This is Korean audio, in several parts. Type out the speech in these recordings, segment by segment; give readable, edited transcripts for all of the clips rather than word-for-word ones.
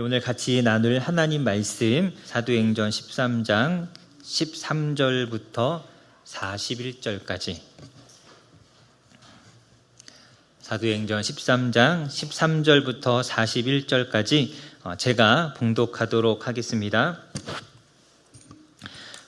오늘 같이 나눌 하나님 말씀 사도행전 13장 13절부터 41절까지 사도행전 13장 13절부터 41절까지 제가 봉독하도록 하겠습니다.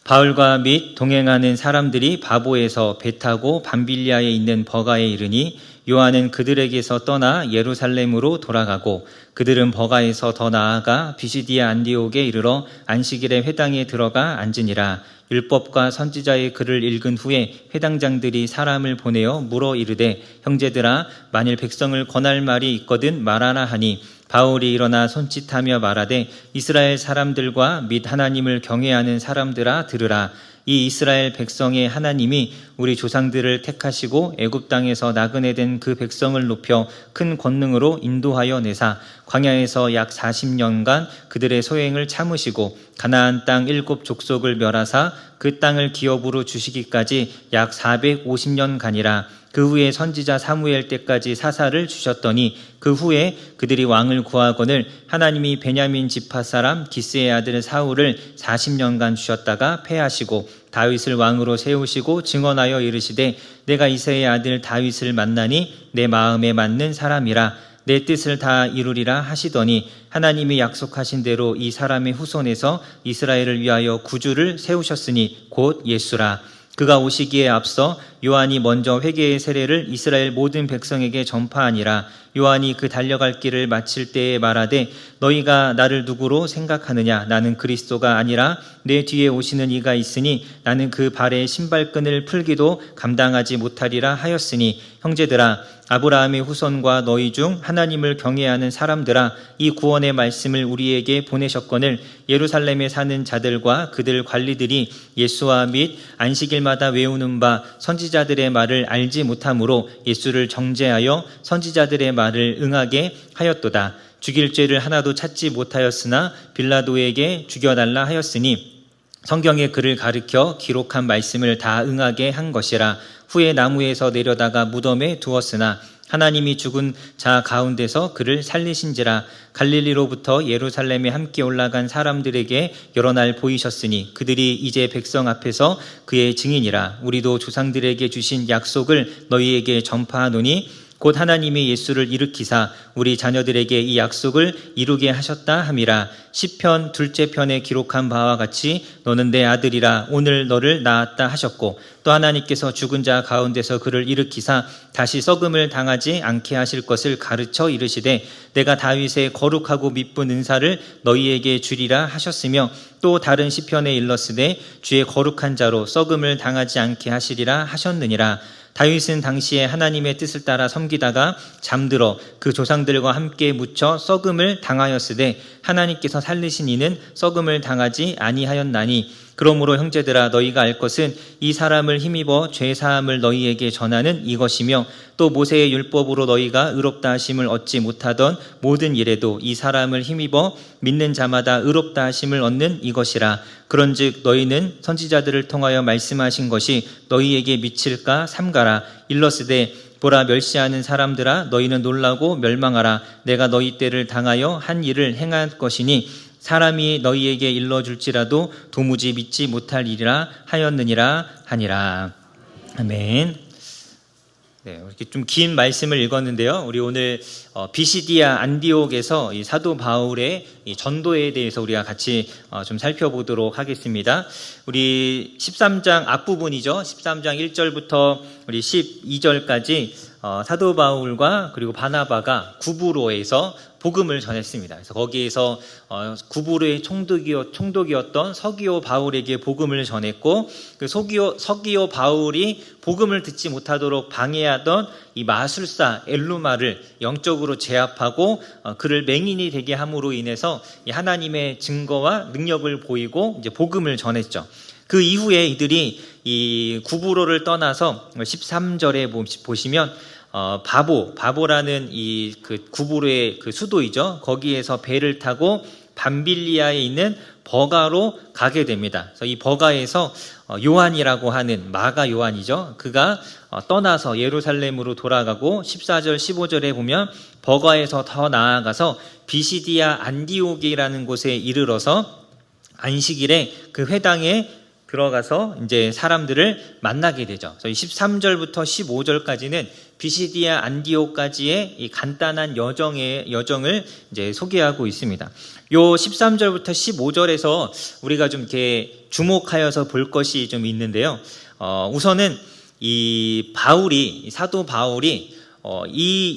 바울과 및 동행하는 사람들이 바보에서 배 타고 밤빌리아에 있는 버가에 이르니 요한은 그들에게서 떠나 예루살렘으로 돌아가고 그들은 버가에서 더 나아가 비시디아 안디옥에 이르러 안식일에 회당에 들어가 앉으니라. 율법과 선지자의 글을 읽은 후에 회당장들이 사람을 보내어 물어 이르되 형제들아 만일 백성을 권할 말이 있거든 말하라 하니 바울이 일어나 손짓하며 말하되 이스라엘 사람들과 및 하나님을 경외하는 사람들아 들으라. 이 이스라엘 백성의 하나님이 우리 조상들을 택하시고 애굽 땅에서 나그네 된 그 백성을 높여 큰 권능으로 인도하여 내사 광야에서 약 40년간 그들의 소행을 참으시고 가나안 땅 7 족속을 멸하사 그 땅을 기업으로 주시기까지 약 450년간이라. 그 후에 선지자 사무엘 때까지 사사를 주셨더니 그 후에 그들이 왕을 구하거늘 하나님이 베냐민 지파 사람 기스의 아들 사울을 40년간 주셨다가 패하시고 다윗을 왕으로 세우시고 증언하여 이르시되 내가 이새의 아들 다윗을 만나니 내 마음에 맞는 사람이라 내 뜻을 다 이루리라 하시더니 하나님이 약속하신 대로 이 사람의 후손에서 이스라엘을 위하여 구주를 세우셨으니 곧 예수라. 그가 오시기에 앞서 요한이 먼저 회개의 세례를 이스라엘 모든 백성에게 전파하니라. 요한이 그 달려갈 길을 마칠 때에 말하되 너희가 나를 누구로 생각하느냐? 나는 그리스도가 아니라 내 뒤에 오시는 이가 있으니 나는 그 발의 신발끈을 풀기도 감당하지 못하리라 하였으니 형제들아 아브라함의 후손과 너희 중 하나님을 경외하는 사람들아 이 구원의 말씀을 우리에게 보내셨거늘 예루살렘에 사는 자들과 그들 관리들이 예수와 및 안식일마다 외우는 바 선지자들의 말을 알지 못하므로 예수를 정죄하여 선지자들의 말을 응하게 하였도다. 죽일 죄를 하나도 찾지 못하였으나 빌라도에게 죽여달라 하였으니 성경의 글을 가르쳐 기록한 말씀을 다 응하게 한 것이라. 후에 나무에서 내려다가 무덤에 두었으나 하나님이 죽은 자 가운데서 그를 살리신지라. 갈릴리로부터 예루살렘에 함께 올라간 사람들에게 여러 날 보이셨으니 그들이 이제 백성 앞에서 그의 증인이라. 우리도 조상들에게 주신 약속을 너희에게 전파하노니 곧 하나님이 예수를 일으키사 우리 자녀들에게 이 약속을 이루게 하셨다 함이라. 시편 2째 편에 기록한 바와 같이 너는 내 아들이라 오늘 너를 낳았다 하셨고 또 하나님께서 죽은 자 가운데서 그를 일으키사 다시 썩음을 당하지 않게 하실 것을 가르쳐 이르시되 내가 다윗의 거룩하고 미쁜 은사를 너희에게 주리라 하셨으며 또 다른 시편에 일렀으되 주의 거룩한 자로 썩음을 당하지 않게 하시리라 하셨느니라. 다윗은 당시에 하나님의 뜻을 따라 섬기다가 잠들어 그 조상들과 함께 묻혀 썩음을 당하였으되 하나님께서 살리신 이는 썩음을 당하지 아니하였나니 그러므로 형제들아 너희가 알 것은 이 사람을 힘입어 죄사함을 너희에게 전하는 이것이며 또 모세의 율법으로 너희가 의롭다 하심을 얻지 못하던 모든 일에도 이 사람을 힘입어 믿는 자마다 의롭다 하심을 얻는 이것이라. 그런즉 너희는 선지자들을 통하여 말씀하신 것이 너희에게 미칠까 삼가라. 일러스되 보라 멸시하는 사람들아 너희는 놀라고 멸망하라. 내가 너희 때를 당하여 한 일을 행할 것이니 사람이 너희에게 일러줄지라도 도무지 믿지 못할 일이라 하였느니라 하니라. 아멘. 네, 이렇게 좀 긴 말씀을 읽었는데요. 우리 오늘 비시디아 안디옥에서 이 사도 바울의 이 전도에 대해서 우리가 같이 좀 살펴보도록 하겠습니다. 우리 13장 앞부분이죠. 13장 1절부터 우리 12절까지 사도 바울과 그리고 바나바가 구브로에서 복음을 전했습니다. 그래서 거기에서 구브로의 총독이었던 서기오 바울에게 복음을 전했고 그 서기오 바울이 복음을 듣지 못하도록 방해하던 이 마술사 엘루마를 영적으로 제압하고 그를 맹인이 되게 함으로 인해서 하나님의 증거와 능력을 보이고 이제 복음을 전했죠. 그 이후에 이들이 이 구브로를 떠나서 13절에 보시면 바보라는 이 그 구브로의 그 수도이죠. 거기에서 배를 타고 밤빌리아에 있는 버가로 가게 됩니다. 그래서 이 버가에서 요한이라고 하는 마가 요한이죠. 그가 떠나서 예루살렘으로 돌아가고 14절 15절에 보면 버가에서 더 나아가서 비시디아 안디옥이라는 곳에 이르러서 안식일에 그 회당에 들어가서 이제 사람들을 만나게 되죠. 그래서 13절부터 15절까지는 비시디아 안디옥까지의 이 간단한 여정을 이제 소개하고 있습니다. 요 13절부터 15절에서 우리가 좀 이렇게 주목하여서 볼 것이 좀 있는데요. 우선은 이 사도 바울이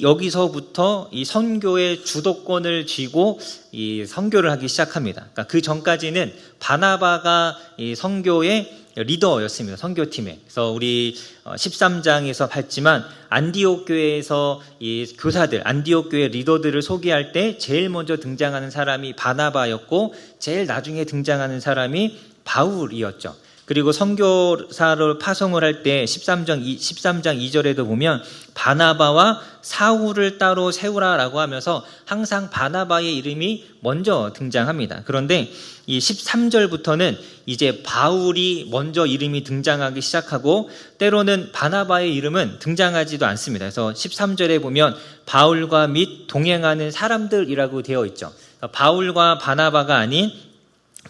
여기서부터 이 선교의 주도권을 쥐고 이 선교를 하기 시작합니다. 그러니까 그 전까지는 바나바가 이 선교의 리더였습니다. 선교팀에. 그래서 우리 13장에서 봤지만 안디옥 교회에서 이 교사들, 안디옥 교회 리더들을 소개할 때 제일 먼저 등장하는 사람이 바나바였고 제일 나중에 등장하는 사람이 바울이었죠. 그리고 선교사를 파송을 할 때 13장 2절에도 보면 바나바와 사울을 따로 세우라라고 하면서 항상 바나바의 이름이 먼저 등장합니다. 그런데 이 13절부터는 이제 바울이 먼저 이름이 등장하기 시작하고 때로는 바나바의 이름은 등장하지도 않습니다. 그래서 13절에 보면 바울과 및 동행하는 사람들이라고 되어 있죠. 바울과 바나바가 아닌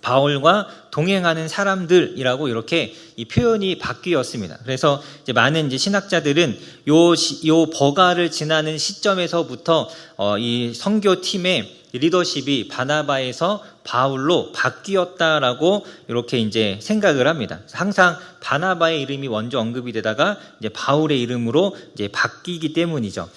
바울과 동행하는 사람들이라고 이렇게 이 표현이 바뀌었습니다. 그래서 이제 많은 이제 신학자들은 요 버가를 지나는 시점에서부터 이 선교팀의 리더십이 바나바에서 바울로 바뀌었다라고 이렇게 이제 생각을 합니다. 항상 바나바의 이름이 먼저 언급이 되다가 이제 바울의 이름으로 이제 바뀌기 때문이죠.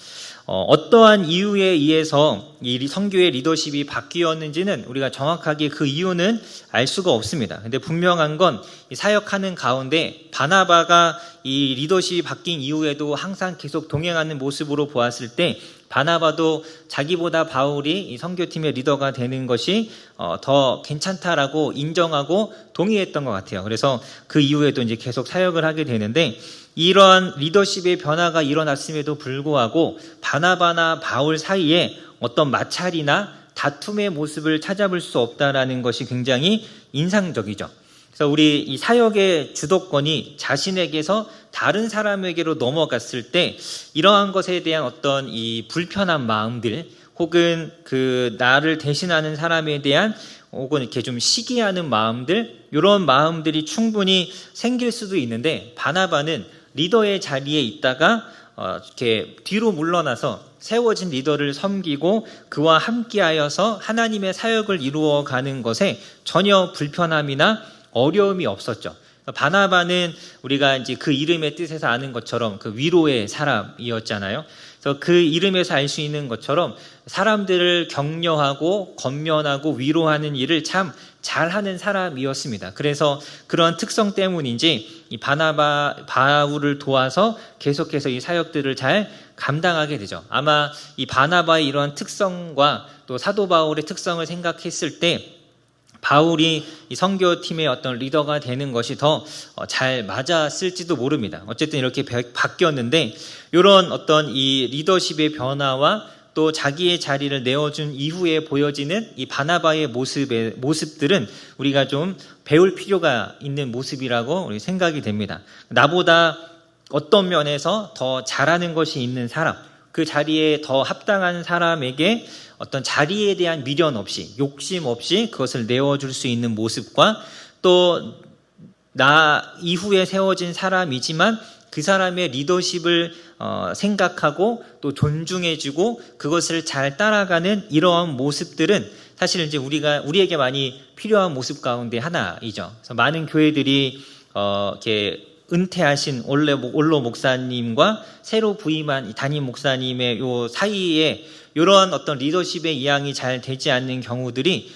어떠한 이유에 의해서 이 선교의 리더십이 바뀌었는지는 우리가 정확하게 그 이유는 알 수가 없습니다. 근데 분명한 건 이 사역하는 가운데 바나바가 이 리더십이 바뀐 이후에도 항상 계속 동행하는 모습으로 보았을 때 바나바도 자기보다 바울이 이 선교팀의 리더가 되는 것이 더 괜찮다라고 인정하고 동의했던 것 같아요. 그래서 그 이후에도 이제 계속 사역을 하게 되는데 이러한 리더십의 변화가 일어났음에도 불구하고 바나바나 바울 사이에 어떤 마찰이나 다툼의 모습을 찾아볼 수 없다라는 것이 굉장히 인상적이죠. 그래서 우리 이 사역의 주도권이 자신에게서 다른 사람에게로 넘어갔을 때 이러한 것에 대한 어떤 이 불편한 마음들 혹은 그 나를 대신하는 사람에 대한 혹은 이렇게 좀 시기하는 마음들 이런 마음들이 충분히 생길 수도 있는데 바나바는 리더의 자리에 있다가 이렇게 뒤로 물러나서 세워진 리더를 섬기고 그와 함께하여서 하나님의 사역을 이루어가는 것에 전혀 불편함이나 어려움이 없었죠. 바나바는 우리가 이제 그 이름의 뜻에서 아는 것처럼 그 위로의 사람이었잖아요. 그래서 그 이름에서 알 수 있는 것처럼 사람들을 격려하고 권면하고 위로하는 일을 참 잘하는 사람이었습니다. 그래서 그런 특성 때문인지 이 바울을 도와서 계속해서 이 사역들을 잘 감당하게 되죠. 아마 이 바나바의 이러한 특성과 또 사도 바울의 특성을 생각했을 때 바울이 이 선교팀의 어떤 리더가 되는 것이 더 잘 맞았을지도 모릅니다. 어쨌든 이렇게 바뀌었는데 이런 어떤 이 리더십의 변화와 또 자기의 자리를 내어준 이후에 보여지는 이 바나바의 모습들은 우리가 좀 배울 필요가 있는 모습이라고 우리 생각이 됩니다. 나보다 어떤 면에서 더 잘하는 것이 있는 사람, 그 자리에 더 합당한 사람에게 어떤 자리에 대한 미련 없이 욕심 없이 그것을 내어줄 수 있는 모습과 또 나 이후에 세워진 사람이지만 그 사람의 리더십을 생각하고 또 존중해주고 그것을 잘 따라가는 이러한 모습들은 사실 이제 우리에게 많이 필요한 모습 가운데 하나이죠. 그래서 많은 교회들이 이렇게 은퇴하신 올로 목사님과 새로 부임한 담임 목사님의 요 사이에 이러한 어떤 리더십의 이양이 잘 되지 않는 경우들이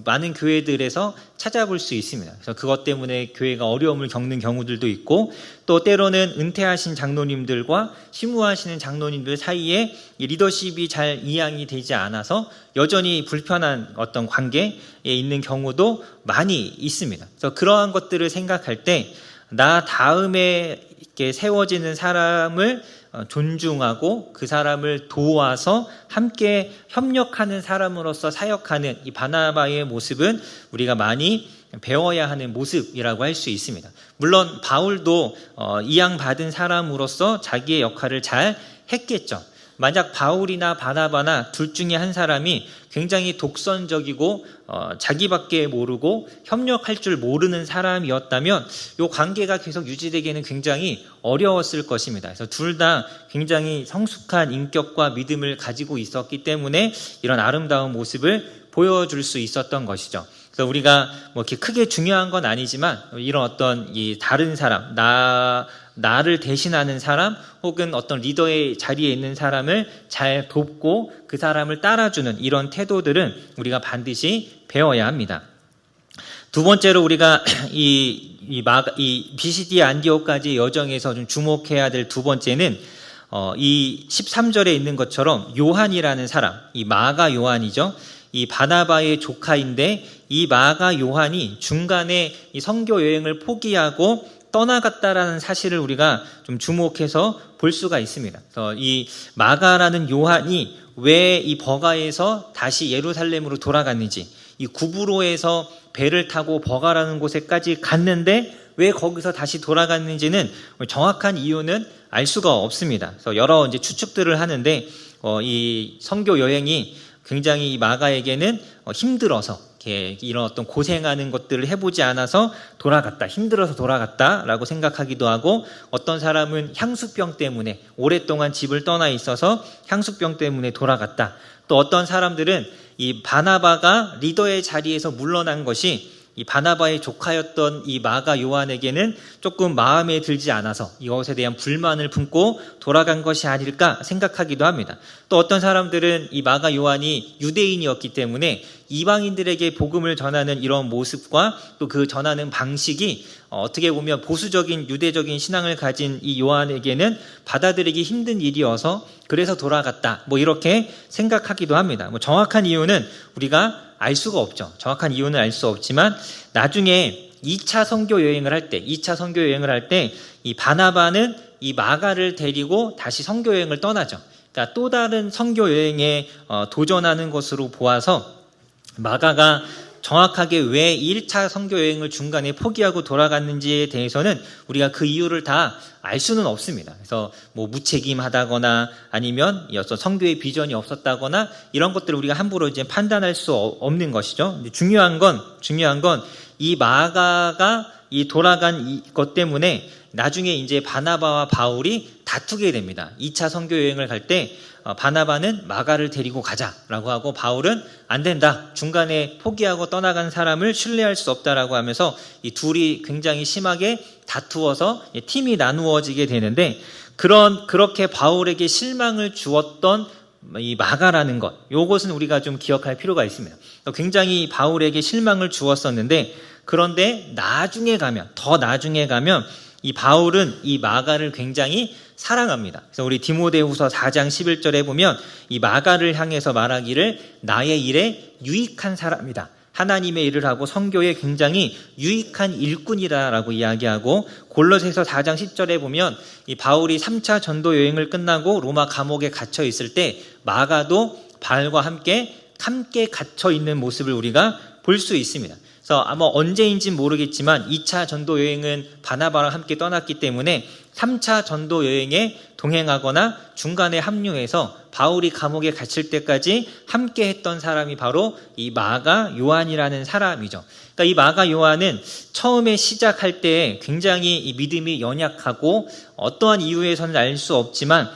많은 교회들에서 찾아볼 수 있습니다. 그래서 그것 때문에 교회가 어려움을 겪는 경우들도 있고 또 때로는 은퇴하신 장로님들과 심무하시는 장로님들 사이에 이 리더십이 잘 이양이 되지 않아서 여전히 불편한 어떤 관계에 있는 경우도 많이 있습니다. 그래서 그러한 것들을 생각할 때 나 다음에 이렇게 세워지는 사람을 존중하고 그 사람을 도와서 함께 협력하는 사람으로서 사역하는 이 바나바의 모습은 우리가 많이 배워야 하는 모습이라고 할 수 있습니다. 물론 바울도 이양받은 사람으로서 자기의 역할을 잘 했겠죠. 만약 바울이나 바나바나 둘 중에 한 사람이 굉장히 독선적이고 자기밖에 모르고 협력할 줄 모르는 사람이었다면 이 관계가 계속 유지되기는 굉장히 어려웠을 것입니다. 그래서 둘 다 굉장히 성숙한 인격과 믿음을 가지고 있었기 때문에 이런 아름다운 모습을 보여줄 수 있었던 것이죠. 그래서 우리가 뭐 이렇게 크게 중요한 건 아니지만 이런 어떤 이 다른 사람, 나를 대신하는 사람 혹은 어떤 리더의 자리에 있는 사람을 잘 돕고 그 사람을 따라주는 이런 태도들은 우리가 반드시 배워야 합니다. 두 번째로 우리가 이 비시디아 안디옥까지의 여정에서 좀 주목해야 될 두 번째는 이 13절에 있는 것처럼 요한이라는 사람, 이 마가 요한이죠. 이 바나바의 조카인데 이 마가 요한이 중간에 이 선교 여행을 포기하고 떠나갔다라는 사실을 우리가 좀 주목해서 볼 수가 있습니다. 그래서 이 마가라는 요한이 왜 이 버가에서 다시 예루살렘으로 돌아갔는지, 이 구브로에서 배를 타고 버가라는 곳에까지 갔는데 왜 거기서 다시 돌아갔는지는 정확한 이유는 알 수가 없습니다. 그래서 여러 이제 추측들을 하는데 이 선교 여행이 굉장히 이 마가에게는 힘들어서 이런 어떤 고생하는 것들을 해보지 않아서 돌아갔다, 힘들어서 돌아갔다라고 생각하기도 하고, 어떤 사람은 향수병 때문에 오랫동안 집을 떠나 있어서 향수병 때문에 돌아갔다. 또 어떤 사람들은 이 바나바가 리더의 자리에서 물러난 것이 이 바나바의 조카였던 이 마가 요한에게는 조금 마음에 들지 않아서 이것에 대한 불만을 품고 돌아간 것이 아닐까 생각하기도 합니다. 또 어떤 사람들은 이 마가 요한이 유대인이었기 때문에 이방인들에게 복음을 전하는 이런 모습과 또 그 전하는 방식이 어떻게 보면 보수적인 유대적인 신앙을 가진 이 요한에게는 받아들이기 힘든 일이어서 그래서 돌아갔다, 뭐 이렇게 생각하기도 합니다. 뭐 정확한 이유는 우리가 알 수가 없죠. 정확한 이유는 알 수 없지만 나중에 2차 선교 여행을 할 때 이 바나바는 이 마가를 데리고 다시 선교 여행을 떠나죠. 그러니까 또 다른 선교 여행에 도전하는 것으로 보아서 마가가 정확하게 왜 1차 선교 여행을 중간에 포기하고 돌아갔는지에 대해서는 우리가 그 이유를 다 알 수는 없습니다. 그래서 뭐 무책임하다거나 아니면 어떤 선교의 비전이 없었다거나 이런 것들을 우리가 함부로 이제 판단할 수 없는 것이죠. 근데 중요한 건 이 마가가 이 돌아간 것 때문에 나중에 이제 바나바와 바울이 다투게 됩니다. 2차 선교 여행을 갈 때 바나바는 마가를 데리고 가자라고 하고 바울은 안 된다, 중간에 포기하고 떠나간 사람을 신뢰할 수 없다라고 하면서 이 둘이 굉장히 심하게 다투어서 팀이 나누어지게 되는데, 그렇게 바울에게 실망을 주었던 이 마가라는 것, 요것은 우리가 좀 기억할 필요가 있습니다. 굉장히 바울에게 실망을 주었었는데, 그런데 더 나중에 가면 이 바울은 이 마가를 굉장히 사랑합니다. 그래서 우리 디모데후서 4장 11절에 보면 이 마가를 향해서 말하기를 나의 일에 유익한 사람이다, 하나님의 일을 하고 선교에 굉장히 유익한 일꾼이다라고 이야기하고, 골로새서 4장 10절에 보면 이 바울이 3차 전도 여행을 끝나고 로마 감옥에 갇혀 있을 때 마가도 바울과 함께 갇혀 있는 모습을 우리가 볼 수 있습니다. 그래서 아마 언제인지는 모르겠지만 2차 전도 여행은 바나바랑 함께 떠났기 때문에 3차 전도 여행에 동행하거나 중간에 합류해서 바울이 감옥에 갇힐 때까지 함께 했던 사람이 바로 이 마가 요한이라는 사람이죠. 그러니까 이 마가 요한은 처음에 시작할 때 굉장히 이 믿음이 연약하고 어떠한 이유에서는 알 수 없지만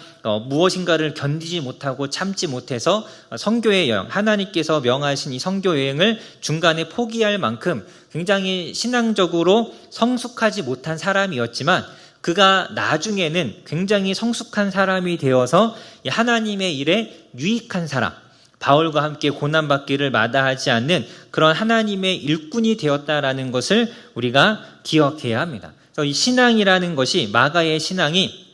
무엇인가를 견디지 못하고 참지 못해서 선교의 여행, 하나님께서 명하신 이 선교 여행을 중간에 포기할 만큼 굉장히 신앙적으로 성숙하지 못한 사람이었지만, 그가 나중에는 굉장히 성숙한 사람이 되어서 하나님의 일에 유익한 사람, 바울과 함께 고난받기를 마다하지 않는 그런 하나님의 일꾼이 되었다라는 것을 우리가 기억해야 합니다. 그래서 이 신앙이라는 것이, 마가의 신앙이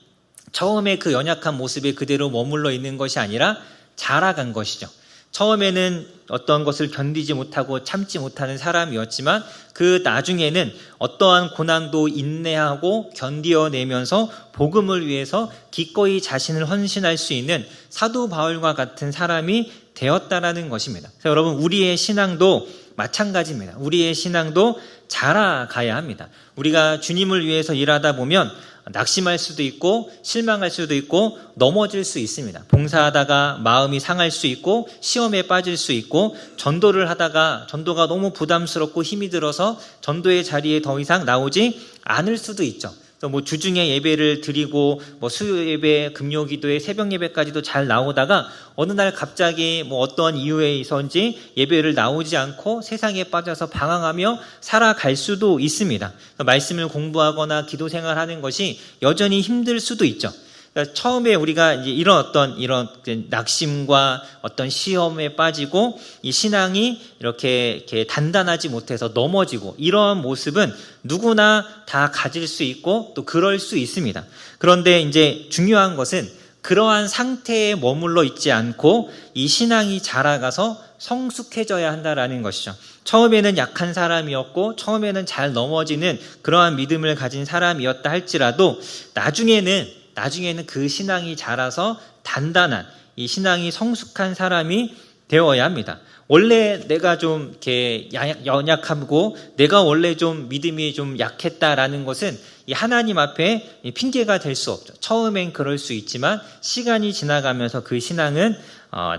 처음에 그 연약한 모습에 그대로 머물러 있는 것이 아니라 자라간 것이죠. 처음에는 어떤 것을 견디지 못하고 참지 못하는 사람이었지만 그 나중에는 어떠한 고난도 인내하고 견디어내면서 복음을 위해서 기꺼이 자신을 헌신할 수 있는 사도 바울과 같은 사람이 되었다라는 것입니다. 그래서 여러분, 우리의 신앙도 마찬가지입니다. 우리의 신앙도 자라가야 합니다. 우리가 주님을 위해서 일하다 보면 낙심할 수도 있고 실망할 수도 있고 넘어질 수 있습니다. 봉사하다가 마음이 상할 수 있고 시험에 빠질 수 있고 전도를 하다가 전도가 너무 부담스럽고 힘이 들어서 전도의 자리에 더 이상 나오지 않을 수도 있죠. 뭐 주중에 예배를 드리고 뭐 수요 예배, 금요 기도에 새벽 예배까지도 잘 나오다가 어느 날 갑자기 뭐 어떤 이유에 있어서인지 예배를 나오지 않고 세상에 빠져서 방황하며 살아갈 수도 있습니다. 말씀을 공부하거나 기도 생활하는 것이 여전히 힘들 수도 있죠. 그러니까 처음에 우리가 이제 이런 낙심과 어떤 시험에 빠지고 이 신앙이 이렇게 단단하지 못해서 넘어지고 이러한 모습은 누구나 다 가질 수 있고 또 그럴 수 있습니다. 그런데 이제 중요한 것은 그러한 상태에 머물러 있지 않고 이 신앙이 자라가서 성숙해져야 한다라는 것이죠. 처음에는 약한 사람이었고 처음에는 잘 넘어지는 그러한 믿음을 가진 사람이었다 할지라도 나중에는 그 신앙이 자라서 단단한 이 신앙이 성숙한 사람이 되어야 합니다. 원래 내가 좀 이렇게 연약하고 내가 원래 좀 믿음이 좀 약했다라는 것은 이 하나님 앞에 핑계가 될 수 없죠. 처음엔 그럴 수 있지만 시간이 지나가면서 그 신앙은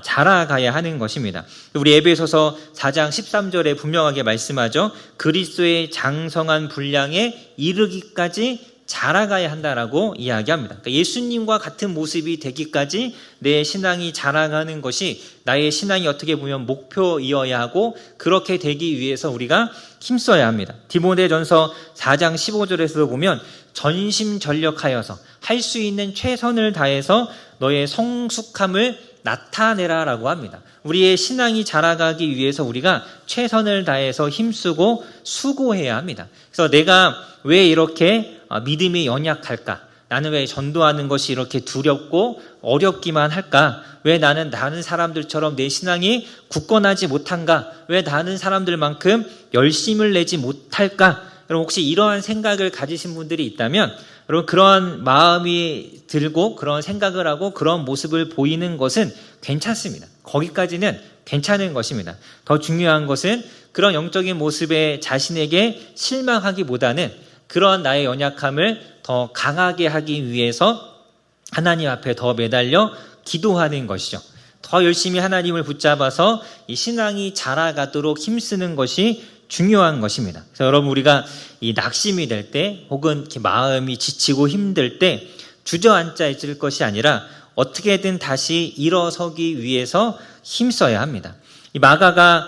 자라가야 하는 것입니다. 우리 에베소서 4장 13절에 분명하게 말씀하죠. 그리스도의 장성한 분량에 이르기까지 자라가야 한다라고 이야기합니다. 그러니까 예수님과 같은 모습이 되기까지 내 신앙이 자라가는 것이 나의 신앙이 어떻게 보면 목표이어야 하고 그렇게 되기 위해서 우리가 힘써야 합니다. 디모데전서 4장 15절에서도 보면 전심전력하여서 할 수 있는 최선을 다해서 너의 성숙함을 나타내라라고 합니다. 우리의 신앙이 자라가기 위해서 우리가 최선을 다해서 힘쓰고 수고해야 합니다. 그래서 내가 왜 이렇게 믿음이 연약할까? 나는 왜 전도하는 것이 이렇게 두렵고 어렵기만 할까? 왜 나는 다른 사람들처럼 내 신앙이 굳건하지 못한가? 왜 다른 사람들만큼 열심을 내지 못할까? 여러분, 혹시 이러한 생각을 가지신 분들이 있다면 여러분, 그런 마음이 들고 그런 생각을 하고 그런 모습을 보이는 것은 괜찮습니다. 거기까지는 괜찮은 것입니다. 더 중요한 것은 그런 영적인 모습에 자신에게 실망하기보다는 그런 나의 연약함을 더 강하게 하기 위해서 하나님 앞에 더 매달려 기도하는 것이죠. 더 열심히 하나님을 붙잡아서 이 신앙이 자라가도록 힘쓰는 것이 중요한 것입니다. 그래서 여러분, 우리가 이 낙심이 될 때 혹은 이렇게 마음이 지치고 힘들 때 주저앉아 있을 것이 아니라 어떻게든 다시 일어서기 위해서 힘써야 합니다. 이 마가가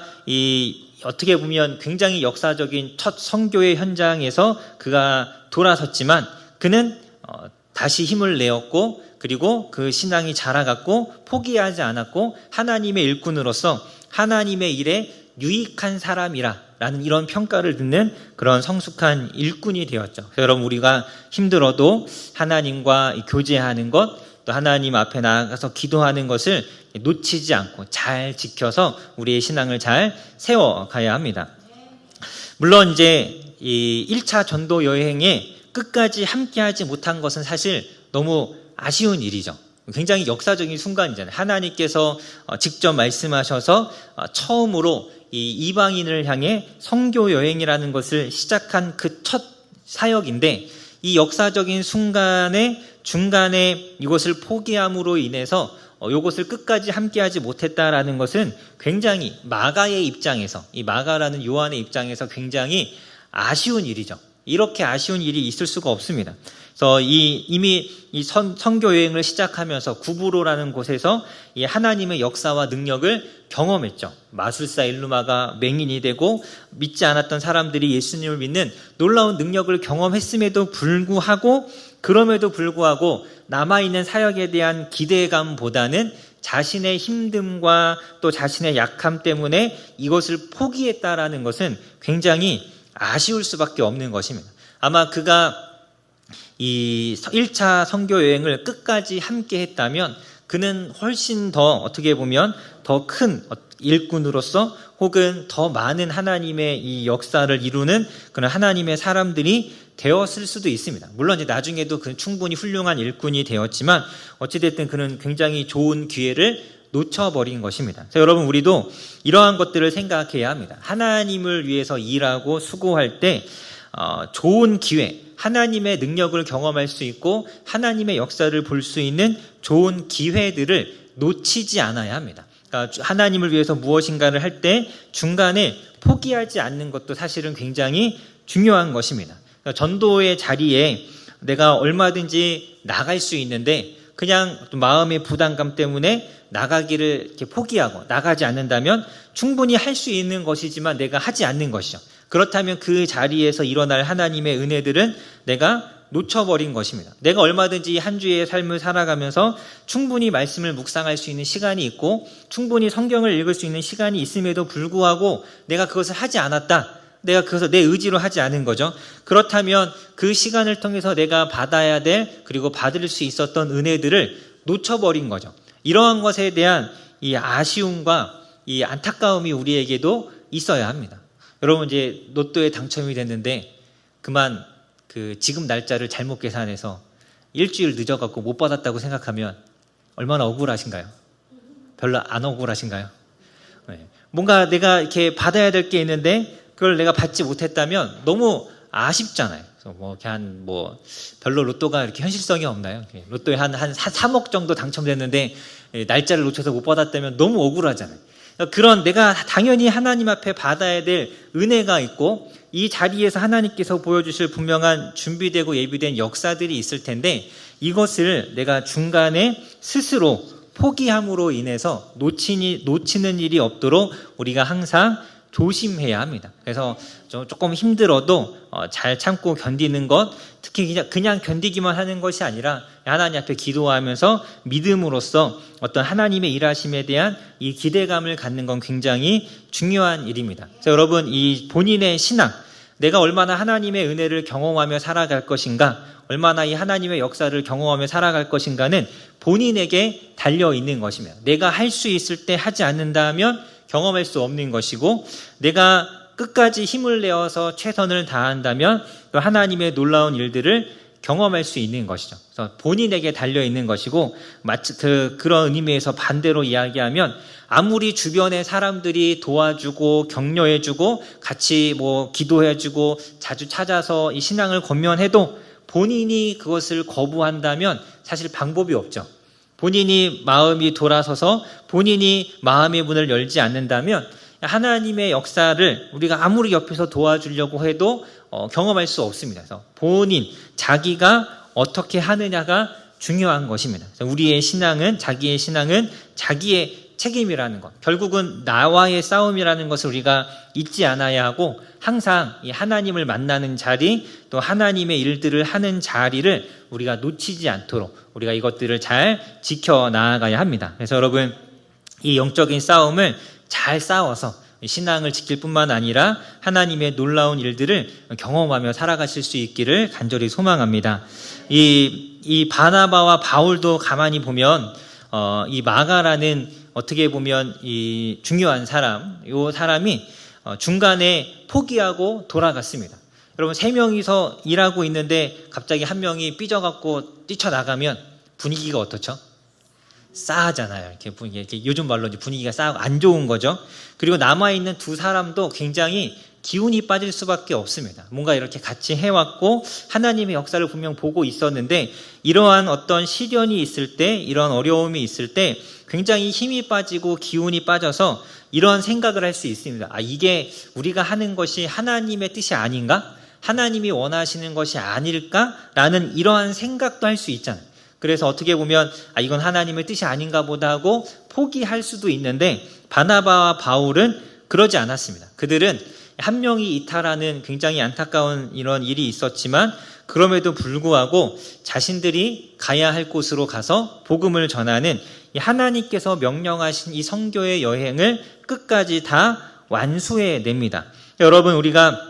어떻게 보면 굉장히 역사적인 첫 선교의 현장에서 그가 돌아섰지만 그는 다시 힘을 내었고 그리고 그 신앙이 자라갔고 포기하지 않았고 하나님의 일꾼으로서 하나님의 일에 유익한 사람이라는 이런 평가를 듣는 그런 성숙한 일꾼이 되었죠. 그래서 여러분, 우리가 힘들어도 하나님과 교제하는 것, 또 하나님 앞에 나아가서 기도하는 것을 놓치지 않고 잘 지켜서 우리의 신앙을 잘 세워가야 합니다. 물론 이제 이 1차 전도 여행에 끝까지 함께하지 못한 것은 사실 너무 아쉬운 일이죠. 굉장히 역사적인 순간이잖아요. 하나님께서 직접 말씀하셔서 처음으로 이 이방인을 향해 선교 여행이라는 것을 시작한 그 첫 사역인데 이 역사적인 순간에 중간에 이것을 포기함으로 인해서 이것을 끝까지 함께하지 못했다라는 것은 굉장히 마가의 입장에서 이 마가라는 요한의 입장에서 굉장히 아쉬운 일이죠. 이렇게 아쉬운 일이 있을 수가 없습니다. 그래서 이미 이 선교 여행을 시작하면서 구브로라는 곳에서 이 하나님의 역사와 능력을 경험했죠. 마술사 일루마가 맹인이 되고 믿지 않았던 사람들이 예수님을 믿는 놀라운 능력을 경험했음에도 불구하고 그럼에도 불구하고 남아있는 사역에 대한 기대감보다는 자신의 힘듦과 또 자신의 약함 때문에 이것을 포기했다라는 것은 굉장히 아쉬울 수밖에 없는 것입니다. 아마 그가 이 1차 선교 여행을 끝까지 함께 했다면 그는 훨씬 더 어떻게 보면 더 큰 일꾼으로서 혹은 더 많은 하나님의 이 역사를 이루는 그런 하나님의 사람들이 되었을 수도 있습니다. 물론 이제 나중에도 그 충분히 훌륭한 일꾼이 되었지만 어찌됐든 그는 굉장히 좋은 기회를 놓쳐버린 것입니다. 그래서 여러분, 우리도 이러한 것들을 생각해야 합니다. 하나님을 위해서 일하고 수고할 때 좋은 기회, 하나님의 능력을 경험할 수 있고 하나님의 역사를 볼 수 있는 좋은 기회들을 놓치지 않아야 합니다. 그러니까 하나님을 위해서 무엇인가를 할 때 중간에 포기하지 않는 것도 사실은 굉장히 중요한 것입니다. 그러니까 전도의 자리에 내가 얼마든지 나갈 수 있는데 그냥 마음의 부담감 때문에 나가기를 이렇게 포기하고 나가지 않는다면 충분히 할 수 있는 것이지만 내가 하지 않는 것이죠. 그렇다면 그 자리에서 일어날 하나님의 은혜들은 내가 놓쳐버린 것입니다. 내가 얼마든지 한 주의 삶을 살아가면서 충분히 말씀을 묵상할 수 있는 시간이 있고 충분히 성경을 읽을 수 있는 시간이 있음에도 불구하고 내가 그것을 하지 않았다. 내가 그것을 내 의지로 하지 않은 거죠. 그렇다면 그 시간을 통해서 내가 받아야 될 그리고 받을 수 있었던 은혜들을 놓쳐버린 거죠. 이러한 것에 대한 이 아쉬움과 이 안타까움이 우리에게도 있어야 합니다. 여러분, 이제 로또에 당첨이 됐는데 그만 지금 날짜를 잘못 계산해서 일주일 늦어갖고 못 받았다고 생각하면 얼마나 억울하신가요? 별로 안 억울하신가요? 네. 뭔가 내가 이렇게 받아야 될 게 있는데 그걸 내가 받지 못했다면 너무 아쉽잖아요. 그래서 별로 로또가 이렇게 현실성이 없나요? 로또에 한 3억 정도 당첨됐는데 날짜를 놓쳐서 못 받았다면 너무 억울하잖아요. 그런 내가 당연히 하나님 앞에 받아야 될 은혜가 있고 이 자리에서 하나님께서 보여주실 분명한 준비되고 예비된 역사들이 있을 텐데 이것을 내가 중간에 스스로 포기함으로 인해서 놓치는 일이 없도록 우리가 항상 조심해야 합니다. 그래서 조금 힘들어도 잘 참고 견디는 것, 특히 그냥 견디기만 하는 것이 아니라 하나님 앞에 기도하면서 믿음으로써 어떤 하나님의 일하심에 대한 이 기대감을 갖는 건 굉장히 중요한 일입니다. 그래서 여러분, 이 본인의 신앙, 내가 얼마나 하나님의 은혜를 경험하며 살아갈 것인가, 얼마나 이 하나님의 역사를 경험하며 살아갈 것인가는 본인에게 달려있는 것입니다. 내가 할 수 있을 때 하지 않는다면 경험할 수 없는 것이고 내가 끝까지 힘을 내어서 최선을 다한다면 또 하나님의 놀라운 일들을 경험할 수 있는 것이죠. 그래서 본인에게 달려있는 것이고 마치 그런 의미에서 반대로 이야기하면 아무리 주변의 사람들이 도와주고 격려해주고 같이 기도해주고 자주 찾아서 이 신앙을 권면해도 본인이 그것을 거부한다면 사실 방법이 없죠. 본인이 마음이 돌아서서 본인이 마음의 문을 열지 않는다면 하나님의 역사를 우리가 아무리 옆에서 도와주려고 해도 경험할 수 없습니다. 그래서 자기가 어떻게 하느냐가 중요한 것입니다. 그래서 우리의 신앙은, 자기의 신앙은 자기의 책임이라는 것, 결국은 나와의 싸움이라는 것을 우리가 잊지 않아야 하고 항상 이 하나님을 만나는 자리, 또 하나님의 일들을 하는 자리를 우리가 놓치지 않도록 우리가 이것들을 잘 지켜나가야 합니다. 그래서 여러분, 이 영적인 싸움을 잘 싸워서 신앙을 지킬 뿐만 아니라 하나님의 놀라운 일들을 경험하며 살아가실 수 있기를 간절히 소망합니다. 이 바나바와 바울도 가만히 보면 이 마가라는 어떻게 보면 이 중요한 사람, 이 사람이 중간에 포기하고 돌아갔습니다. 여러분, 3명이서 일하고 있는데 갑자기 한 명이 삐져갖고 뛰쳐나가면 분위기가 어떻죠? 싸하잖아요. 이렇게 요즘 말로 분위기가 싸하고 안 좋은 거죠. 그리고 남아있는 2 사람도 굉장히 기운이 빠질 수밖에 없습니다. 뭔가 이렇게 같이 해왔고 하나님의 역사를 분명 보고 있었는데 이러한 어떤 시련이 있을 때, 이런 어려움이 있을 때 굉장히 힘이 빠지고 기운이 빠져서 이런 생각을 할 수 있습니다. 이게 우리가 하는 것이 하나님의 뜻이 아닌가? 하나님이 원하시는 것이 아닐까라는 이러한 생각도 할 수 있잖아요. 그래서 어떻게 보면 이건 하나님의 뜻이 아닌가 보다 하고 포기할 수도 있는데 바나바와 바울은 그러지 않았습니다. 그들은 한 명이 이탈하는 굉장히 안타까운 이런 일이 있었지만 그럼에도 불구하고 자신들이 가야 할 곳으로 가서 복음을 전하는 이 하나님께서 명령하신 이 선교의 여행을 끝까지 다 완수해냅니다. 여러분, 우리가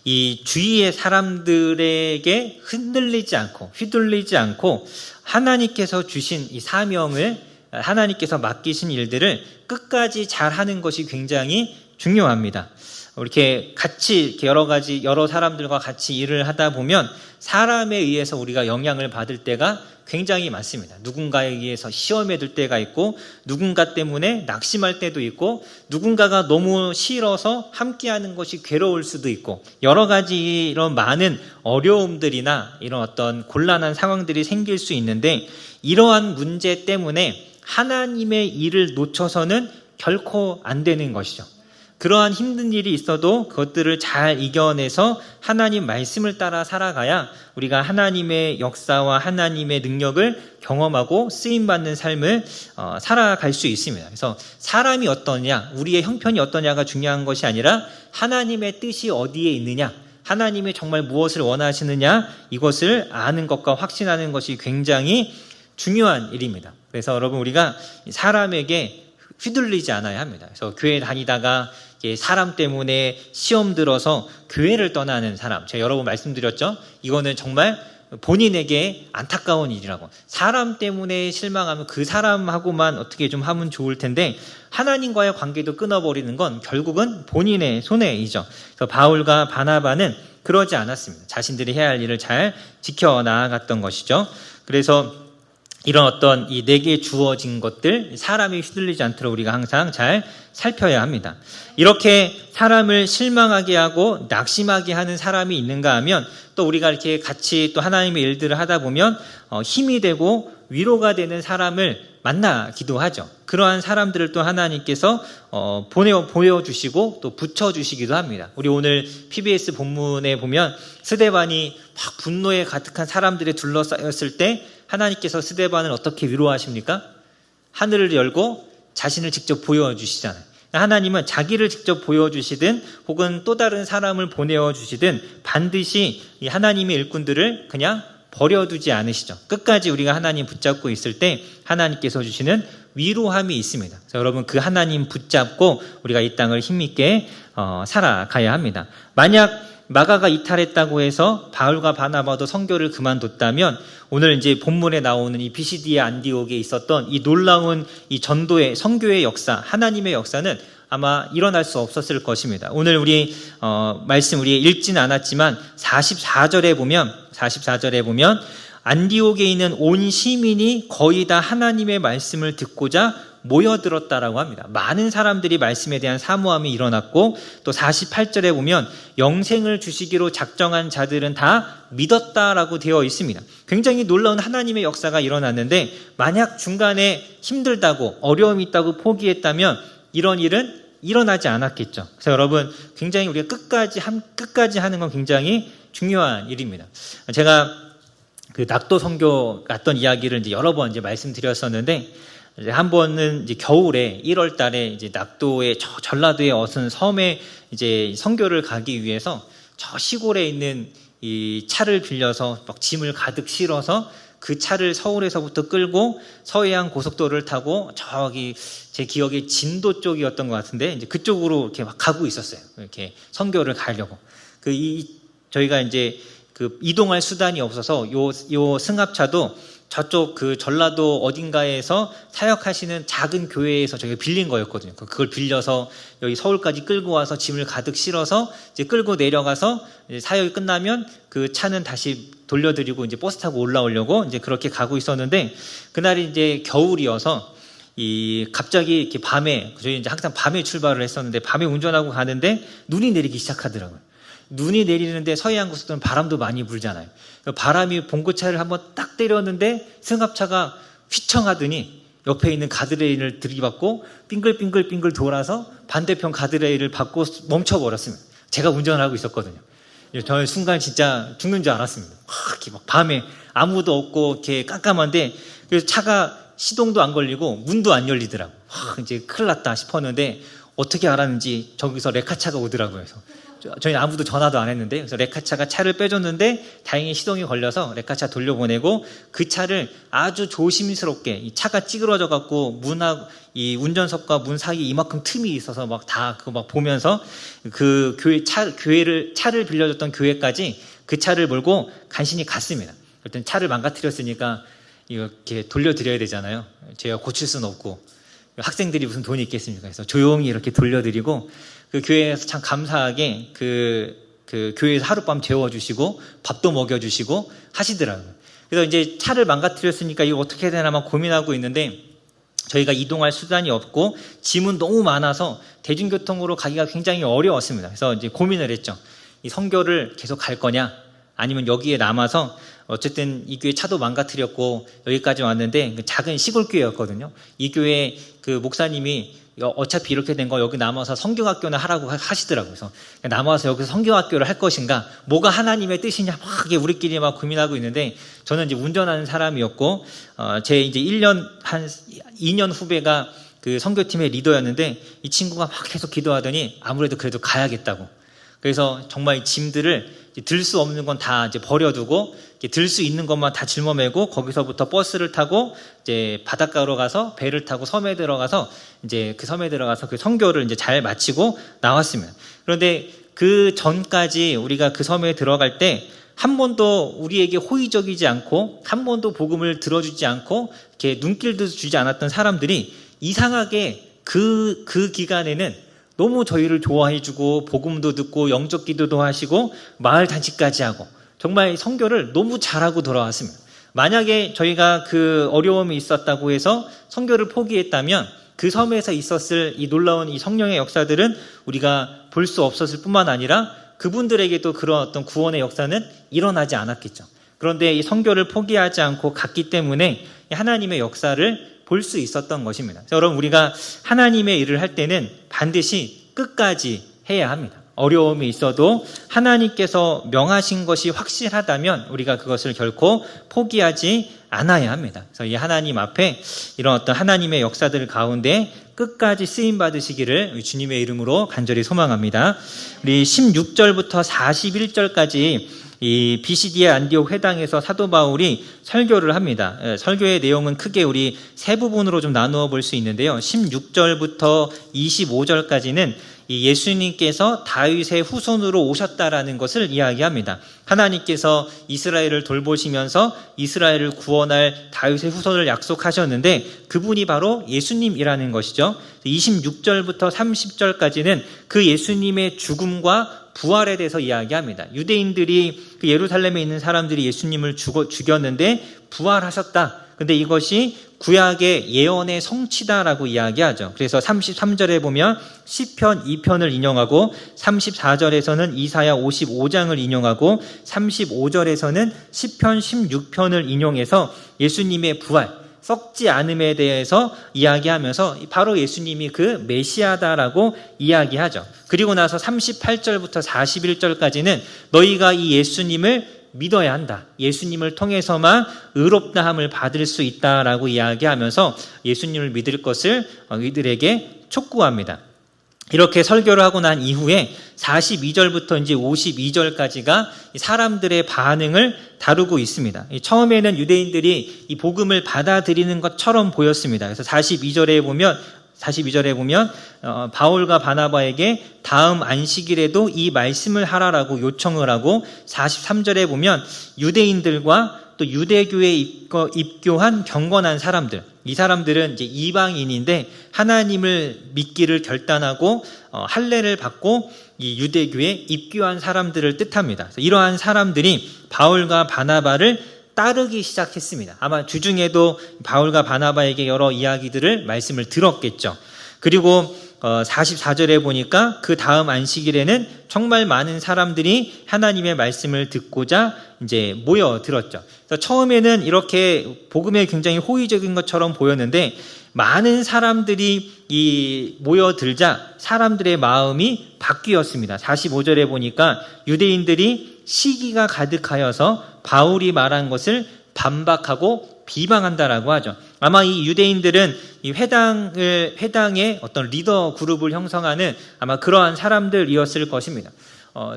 이 주위의 사람들에게 흔들리지 않고 휘둘리지 않고 하나님께서 주신 이 사명을 하나님께서 맡기신 일들을 끝까지 잘하는 것이 굉장히 중요합니다. 이렇게 같이 이렇게 여러 사람들과 같이 일을 하다 보면 사람에 의해서 우리가 영향을 받을 때가 굉장히 많습니다. 누군가에 의해서 시험에 들 때가 있고, 누군가 때문에 낙심할 때도 있고, 누군가가 너무 싫어서 함께하는 것이 괴로울 수도 있고, 여러 가지 이런 많은 어려움들이나 이런 어떤 곤란한 상황들이 생길 수 있는데, 이러한 문제 때문에 하나님의 일을 놓쳐서는 결코 안 되는 것이죠. 그러한 힘든 일이 있어도 그것들을 잘 이겨내서 하나님 말씀을 따라 살아가야 우리가 하나님의 역사와 하나님의 능력을 경험하고 쓰임받는 삶을 살아갈 수 있습니다. 그래서 사람이 어떠냐, 우리의 형편이 어떠냐가 중요한 것이 아니라 하나님의 뜻이 어디에 있느냐, 하나님이 정말 무엇을 원하시느냐, 이것을 아는 것과 확신하는 것이 굉장히 중요한 일입니다. 그래서 여러분, 우리가 사람에게 휘둘리지 않아야 합니다. 그래서 교회 다니다가 사람 때문에 시험 들어서 교회를 떠나는 사람, 제가 여러 번 말씀드렸죠. 이거는 정말 본인에게 안타까운 일이라고. 사람 때문에 실망하면 그 사람하고만 어떻게 좀 하면 좋을 텐데 하나님과의 관계도 끊어버리는 건 결국은 본인의 손해이죠. 그래서 바울과 바나바는 그러지 않았습니다. 자신들이 해야 할 일을 잘 지켜나갔던 것이죠. 그래서 이런 어떤 이 내게 주어진 것들, 사람이 휘둘리지 않도록 우리가 항상 잘 살펴야 합니다. 이렇게 사람을 실망하게 하고 낙심하게 하는 사람이 있는가 하면 또 우리가 이렇게 같이 또 하나님의 일들을 하다 보면 힘이 되고 위로가 되는 사람을 만나기도 하죠. 그러한 사람들을 또 하나님께서 보여주시고 또 붙여주시기도 합니다. 우리 오늘 PBS 본문에 보면 스데반이 막 분노에 가득한 사람들에 둘러싸였을 때 하나님께서 스데반을 어떻게 위로하십니까? 하늘을 열고 자신을 직접 보여주시잖아요. 하나님은 자기를 직접 보여주시든 혹은 또 다른 사람을 보내어주시든 반드시 이 하나님의 일꾼들을 그냥 버려두지 않으시죠. 끝까지 우리가 하나님 붙잡고 있을 때 하나님께서 주시는 위로함이 있습니다. 그래서 여러분, 그 하나님 붙잡고 우리가 이 땅을 힘있게 살아가야 합니다. 만약 마가가 이탈했다고 해서 바울과 바나바도 선교를 그만뒀다면 오늘 이제 본문에 나오는 이 비시디아 안디옥에 있었던 이 놀라운 이 전도의 선교의 역사, 하나님의 역사는 아마 일어날 수 없었을 것입니다. 오늘 우리 말씀 우리 읽지는 않았지만 44절에 보면 안디옥에 있는 온 시민이 거의 다 하나님의 말씀을 듣고자 모여들었다라고 합니다. 많은 사람들이 말씀에 대한 사모함이 일어났고, 또 48절에 보면 영생을 주시기로 작정한 자들은 다 믿었다라고 되어 있습니다. 굉장히 놀라운 하나님의 역사가 일어났는데, 만약 중간에 힘들다고 어려움이 있다고 포기했다면 이런 일은 일어나지 않았겠죠. 그래서 여러분, 굉장히 우리가 끝까지 하는 건 굉장히 중요한 일입니다. 제가 그 낙도 선교 갔던 이야기를 이제 여러 번 이제 말씀드렸었는데, 한 번은 이제 겨울에 1월 달에 이제 낙도의 전라도의 어선 섬에 이제 선교를 가기 위해서 저 시골에 있는 이 차를 빌려서 막 짐을 가득 실어서 그 차를 서울에서부터 끌고 서해안 고속도로를 타고 저기 제 기억에 진도 쪽이었던 것 같은데 이제 그쪽으로 이렇게 막 가고 있었어요. 이렇게 선교를 가려고. 저희가 이제 그 이동할 수단이 없어서 요 승합차도 저쪽 그 전라도 어딘가에서 사역하시는 작은 교회에서 저희가 빌린 거였거든요. 그걸 빌려서 여기 서울까지 끌고 와서 짐을 가득 실어서 이제 끌고 내려가서 이제 사역이 끝나면 그 차는 다시 돌려드리고 이제 버스 타고 올라오려고 이제 그렇게 가고 있었는데, 그날이 이제 겨울이어서 갑자기 이렇게 밤에, 저희 이제 항상 밤에 출발을 했었는데 밤에 운전하고 가는데 눈이 내리기 시작하더라고요. 눈이 내리는데 서해안 고속도로는 바람도 많이 불잖아요. 바람이 봉고차를 한번 딱 때렸는데 승합차가 휘청하더니 옆에 있는 가드레일을 들이받고 빙글빙글 돌아서 반대편 가드레일을 받고 멈춰버렸습니다. 제가 운전을 하고 있었거든요. 저는 순간 진짜 죽는 줄 알았습니다. 이렇게 막 밤에 아무도 없고 이렇게 깜깜한데, 그래서 차가 시동도 안 걸리고 문도 안 열리더라고. 이제 큰일 났다 싶었는데 어떻게 알았는지 저기서 레카차가 오더라고요. 그래서 저희는 아무도 전화도 안 했는데, 그래서 레카차가 차를 빼줬는데 다행히 시동이 걸려서 레카차 돌려보내고 그 차를 아주 조심스럽게, 이 차가 찌그러져 갖고 문하고 이 운전석과 문 사이에 이만큼 틈이 있어서 막 다 그거 막 보면서 그 차를 빌려줬던 교회까지 그 차를 몰고 간신히 갔습니다. 그랬더니 차를 망가뜨렸으니까 이렇게 돌려드려야 되잖아요. 제가 고칠 수는 없고 학생들이 무슨 돈이 있겠습니까? 그래서 조용히 이렇게 돌려드리고 그 교회에서 참 감사하게 그 교회에서 하룻밤 재워주시고 밥도 먹여주시고 하시더라고요. 그래서 이제 차를 망가뜨렸으니까 이거 어떻게 해야 되나 막 고민하고 있는데 저희가 이동할 수단이 없고 짐은 너무 많아서 대중교통으로 가기가 굉장히 어려웠습니다. 그래서 이제 고민을 했죠. 이 선교를 계속 갈 거냐 아니면 여기에 남아서 어쨌든 이 교회 차도 망가뜨렸고 여기까지 왔는데 작은 시골 교회였거든요. 이 교회 그 목사님이 어차피 이렇게 된 거 여기 남아서 선교학교나 하라고 하시더라고요. 그래서 남아서 여기서 선교학교를 할 것인가, 뭐가 하나님의 뜻이냐 막 우리끼리 막 고민하고 있는데 저는 이제 운전하는 사람이었고 제 이제 2년 후배가 그 선교팀의 리더였는데 이 친구가 막 계속 기도하더니 아무래도 그래도 가야겠다고. 그래서 정말 짐들을 들 수 없는 건 다 이제 버려두고 들 수 있는 것만 다 짊어매고 거기서부터 버스를 타고 이제 바닷가로 가서 배를 타고 섬에 들어가서 이제 그 섬에 들어가서 그 선교를 이제 잘 마치고 나왔습니다. 그런데 그 전까지 우리가 그 섬에 들어갈 때 한 번도 우리에게 호의적이지 않고 한 번도 복음을 들어주지 않고 이렇게 눈길도 주지 않았던 사람들이 이상하게 그 기간에는 너무 저희를 좋아해주고 복음도 듣고 영적 기도도 하시고 마을 단식까지 하고 정말 선교를 너무 잘하고 돌아왔습니다. 만약에 저희가 그 어려움이 있었다고 해서 선교를 포기했다면 그 섬에서 있었을 이 놀라운 이 성령의 역사들은 우리가 볼 수 없었을 뿐만 아니라 그분들에게도 그런 어떤 구원의 역사는 일어나지 않았겠죠. 그런데 이 선교를 포기하지 않고 갔기 때문에 하나님의 역사를 볼 수 있었던 것입니다. 여러분, 우리가 하나님의 일을 할 때는 반드시 끝까지 해야 합니다. 어려움이 있어도 하나님께서 명하신 것이 확실하다면 우리가 그것을 결코 포기하지 않아야 합니다. 그래서 이 하나님 앞에 이런 어떤 하나님의 역사들 가운데 끝까지 쓰임 받으시기를 주님의 이름으로 간절히 소망합니다. 우리 16절부터 41절까지 이 비시디아 안디옥 회당에서 사도 바울이 설교를 합니다. 설교의 내용은 크게 우리 세 부분으로 좀 나누어 볼 수 있는데요. 16절부터 25절까지는 이 예수님께서 다윗의 후손으로 오셨다라는 것을 이야기합니다. 하나님께서 이스라엘을 돌보시면서 이스라엘을 구원할 다윗의 후손을 약속하셨는데 그분이 바로 예수님이라는 것이죠. 26절부터 30절까지는 그 예수님의 죽음과 부활에 대해서 이야기합니다. 유대인들이 그 예루살렘에 있는 사람들이 예수님을 죽였는데 부활하셨다. 근데 이것이 구약의 예언의 성취다라고 이야기하죠. 그래서 33절에 보면 시편 2편을 인용하고 34절에서는 이사야 55장을 인용하고 35절에서는 시편 16편을 인용해서 예수님의 부활, 썩지 않음에 대해서 이야기하면서 바로 예수님이 그 메시아다라고 이야기하죠. 그리고 나서 38절부터 41절까지는 너희가 이 예수님을 믿어야 한다. 예수님을 통해서만 의롭다함을 받을 수 있다라고 이야기하면서 예수님을 믿을 것을 이들에게 촉구합니다. 이렇게 설교를 하고 난 이후에 42절부터 이제 52절까지가 사람들의 반응을 다루고 있습니다. 처음에는 유대인들이 이 복음을 받아들이는 것처럼 보였습니다. 그래서 42절에 보면 바울과 바나바에게 다음 안식일에도 이 말씀을 하라라고 요청을 하고 43절에 보면 유대인들과 또 유대교에 입교한 경건한 사람들, 이 사람들은 이제 이방인인데 하나님을 믿기를 결단하고 할례를 받고 이 유대교에 입교한 사람들을 뜻합니다. 이러한 사람들이 바울과 바나바를 따르기 시작했습니다. 아마 주중에도 바울과 바나바에게 여러 이야기들을 말씀을 들었겠죠. 그리고 44절에 보니까 그 다음 안식일에는 정말 많은 사람들이 하나님의 말씀을 듣고자 이제 모여들었죠. 그래서 처음에는 이렇게 복음에 굉장히 호의적인 것처럼 보였는데 많은 사람들이 모여들자 사람들의 마음이 바뀌었습니다. 45절에 보니까 유대인들이 시기가 가득하여서 바울이 말한 것을 반박하고 비방한다라고 하죠. 아마 이 유대인들은 이 회당의 어떤 리더 그룹을 형성하는 아마 그러한 사람들이었을 것입니다.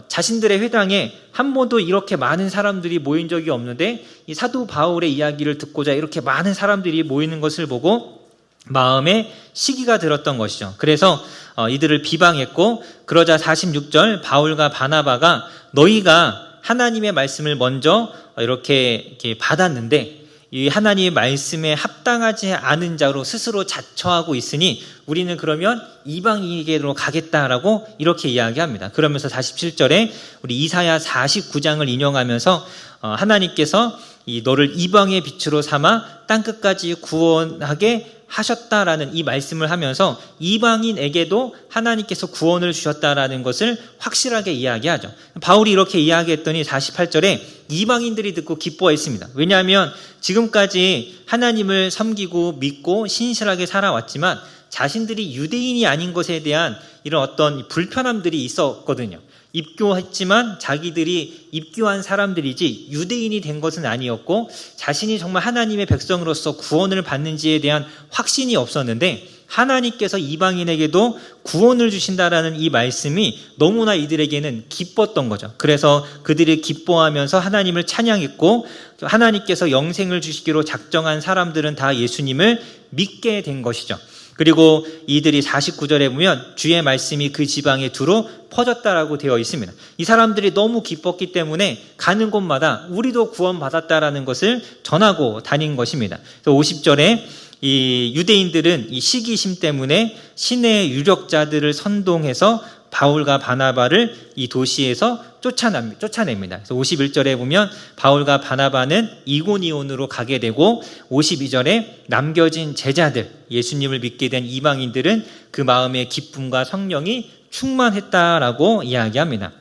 자신들의 회당에 한 번도 이렇게 많은 사람들이 모인 적이 없는데 이 사도 바울의 이야기를 듣고자 이렇게 많은 사람들이 모이는 것을 보고 마음에 시기가 들었던 것이죠. 그래서 이들을 비방했고 그러자 46절 바울과 바나바가 너희가 하나님의 말씀을 먼저 이렇게 받았는데 이 하나님의 말씀에 합당하지 않은 자로 스스로 자처하고 있으니 우리는 그러면 이방인에게로 가겠다라고 이렇게 이야기합니다. 그러면서 47절에 우리 이사야 49장을 인용하면서 하나님께서 너를 이방의 빛으로 삼아 땅끝까지 구원하게 하셨다라는 이 말씀을 하면서 이방인에게도 하나님께서 구원을 주셨다라는 것을 확실하게 이야기하죠. 바울이 이렇게 이야기했더니 48절에 이방인들이 듣고 기뻐했습니다. 왜냐하면 지금까지 하나님을 섬기고 믿고 신실하게 살아왔지만 자신들이 유대인이 아닌 것에 대한 이런 어떤 불편함들이 있었거든요. 입교했지만 자기들이 입교한 사람들이지 유대인이 된 것은 아니었고 자신이 정말 하나님의 백성으로서 구원을 받는지에 대한 확신이 없었는데 하나님께서 이방인에게도 구원을 주신다라는 이 말씀이 너무나 이들에게는 기뻤던 거죠. 그래서 그들이 기뻐하면서 하나님을 찬양했고 하나님께서 영생을 주시기로 작정한 사람들은 다 예수님을 믿게 된 것이죠. 그리고 이들이 49절에 보면 주의 말씀이 그 지방에 두루 퍼졌다라고 되어 있습니다. 이 사람들이 너무 기뻤기 때문에 가는 곳마다 우리도 구원받았다라는 것을 전하고 다닌 것입니다. 그래서 50절에 이 유대인들은 이 시기심 때문에 시내의 유력자들을 선동해서 바울과 바나바를 이 도시에서 쫓아냅니다. 그래서 51절에 보면 바울과 바나바는 이고니온으로 가게 되고 52절에 남겨진 제자들, 예수님을 믿게 된 이방인들은 그 마음의 기쁨과 성령이 충만했다라고 이야기합니다.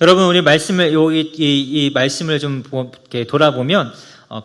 여러분, 우리 말씀을 이 말씀을 좀 이렇게 돌아보면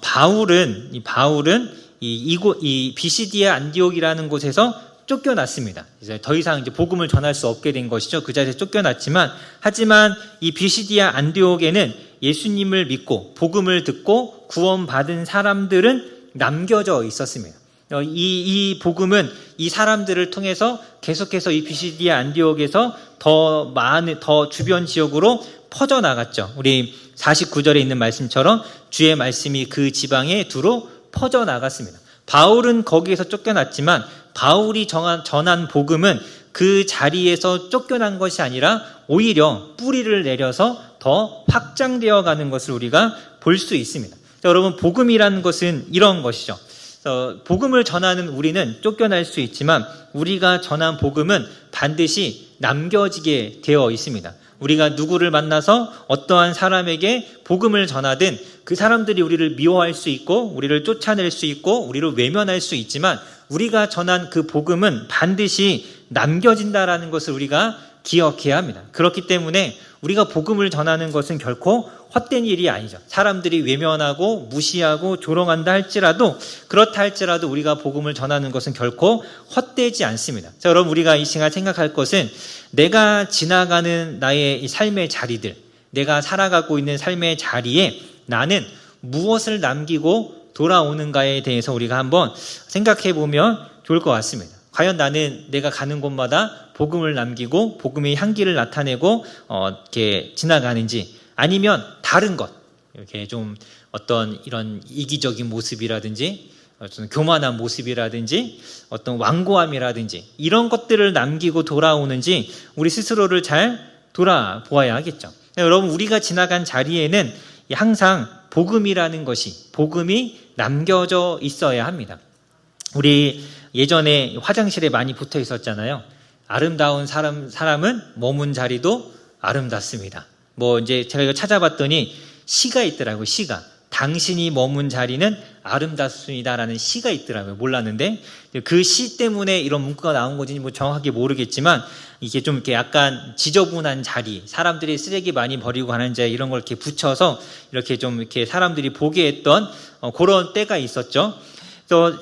바울은 이 비시디아 안디옥이라는 곳에서 쫓겨났습니다. 이제 더 이상 이제 복음을 전할 수 없게 된 것이죠. 그 자리에 쫓겨났지만 하지만 이 비시디아 안디옥에는 예수님을 믿고 복음을 듣고 구원받은 사람들은 남겨져 있었습니다. 이 복음은 이 사람들을 통해서 계속해서 이 비시디아 안디옥에서 더 주변 지역으로 퍼져나갔죠. 우리 49절에 있는 말씀처럼 주의 말씀이 그 지방에 두루 퍼져나갔습니다. 바울은 거기에서 쫓겨났지만 바울이 전한 복음은 그 자리에서 쫓겨난 것이 아니라 오히려 뿌리를 내려서 더 확장되어 가는 것을 우리가 볼 수 있습니다. 여러분, 복음이라는 것은 이런 것이죠. 복음을 전하는 우리는 쫓겨날 수 있지만 우리가 전한 복음은 반드시 남겨지게 되어 있습니다. 우리가 누구를 만나서 어떠한 사람에게 복음을 전하든 그 사람들이 우리를 미워할 수 있고 우리를 쫓아낼 수 있고 우리를 외면할 수 있지만 우리가 전한 그 복음은 반드시 남겨진다라는 것을 우리가 기억해야 합니다. 그렇기 때문에 우리가 복음을 전하는 것은 결코 헛된 일이 아니죠. 사람들이 외면하고 무시하고 조롱한다 할지라도 그렇다 할지라도 우리가 복음을 전하는 것은 결코 헛되지 않습니다. 자, 여러분, 우리가 이 시간 생각할 것은 내가 지나가는 나의 이 삶의 자리들, 내가 살아가고 있는 삶의 자리에 나는 무엇을 남기고 돌아오는가에 대해서 우리가 한번 생각해 보면 좋을 것 같습니다. 과연 나는 내가 가는 곳마다 복음을 남기고 복음의 향기를 나타내고 이렇게 지나가는지, 아니면 다른 것, 이렇게 좀 어떤 이런 이기적인 모습이라든지 어떤 교만한 모습이라든지 어떤 완고함이라든지 이런 것들을 남기고 돌아오는지 우리 스스로를 잘 돌아보아야 하겠죠. 여러분, 우리가 지나간 자리에는 항상 복음이라는 것이, 복음이 남겨져 있어야 합니다. 우리 예전에 화장실에 많이 붙어 있었잖아요. 아름다운 사람은 머문 자리도 아름답습니다. 이제 제가 이거 찾아봤더니 시가 있더라고요. 시가. 당신이 머문 자리는 아름답습니다라는 시가 있더라고요. 몰랐는데 그 시 때문에 이런 문구가 나온 건지 정확하게 모르겠지만 이게 좀 이렇게 약간 지저분한 자리, 사람들이 쓰레기 많이 버리고 가는 자리 이런 걸 이렇게 붙여서 이렇게 좀 이렇게 사람들이 보게 했던 그런 때가 있었죠. 그래서